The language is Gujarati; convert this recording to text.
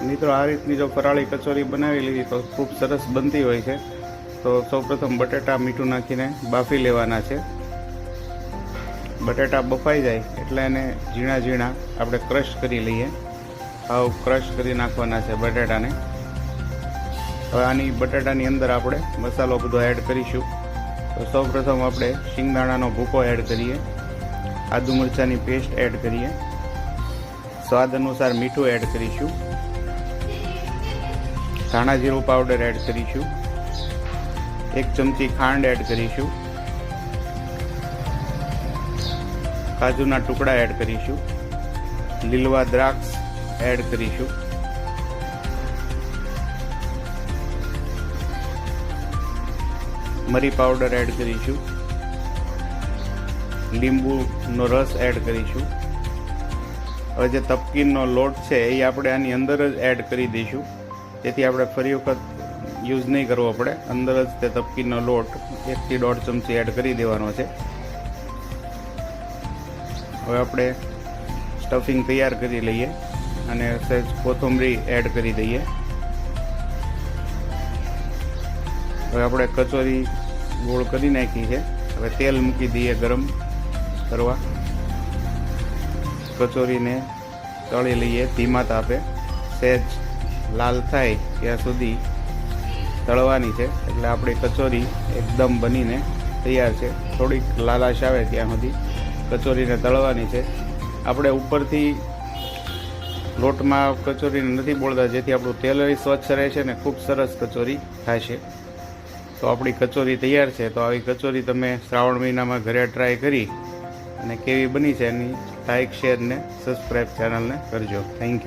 મિત્રો આ રીતની જો ફરાળી કચોરી બનાવી લીધી તો ખૂબ સરસ બનતી હોય છે। તો સૌપ્રથમ બટેટા મીઠું નાખીને બાફી લેવાના છે। બટેટા બફાઈ જાય એટલે એને ઝીણા ઝીણા આપણે ક્રશ કરી લઈએ। આવ ક્રશ કરી નાખવાના છે બટેટાને। હવે આની બટેટાની અંદર આપણે મસાલો બધો એડ કરીશું। તો સૌપ્રથમ આપણે શિંગદાણાનો ભૂકો એડ કરીએ, આદુ મરચાંની પેસ્ટ એડ કરીએ, સ્વાદ અનુસાર મીઠું એડ કરીશું, ધાણા જીરું પાવડર એડ કરીશું, 1 ચમચી ખાંડ એડ કરીશું, કાજુના ટુકડા એડ કરીશું, લીલવા દ્રાક્ષ એડ કરીશું, મરી પાવડર એડ કરીશું, લીંબુનો રસ એડ કરીશું। હવે જે તપકીનનો લોટ છે એ આપણે આની અંદર જ એડ કરી દઈશું, જેથી આપણે ફરી વખત યુઝ નહીં કરવો પડે। અંદર જ તે તપકીનનો લોટ 1 થી 1.5 ચમચી એડ કરી દેવાનો છે। હવે આપણે સ્ટફિંગ તૈયાર કરી લઈએ અને સહેજ કોથમરી એડ કરી દઈએ। હવે આપણે કચોરી ગોળ કરી નાખી છે। હવે તેલ મૂકી દઈએ ગરમ કરવા। કચોરીને તળી લઈએ ધીમા તાપે, સહેજ લાલ થાય ત્યાં સુધી તળવાની છે, એટલે આપણી કચોરી એકદમ બનીને તૈયાર છે। થોડીક લાલાશ આવે ત્યાં સુધી કચોરીને તળવાની છે। આપણે ઉપરથી લોટમાં કચોરીને નથી બોળતા, જેથી આપણું તેલ સ્વચ્છ રહેશે ને ખૂબ સરસ કચોરી થશે। તો આપણી કચોરી તૈયાર છે। તો આવી કચોરી તમે શ્રાવણ મહિનામાં ઘરે ટ્રાય કરી અને કેવી બની છે એની લાઈક, શેર ને સબસ્ક્રાઈબ ચેનલને કરજો। Thank you.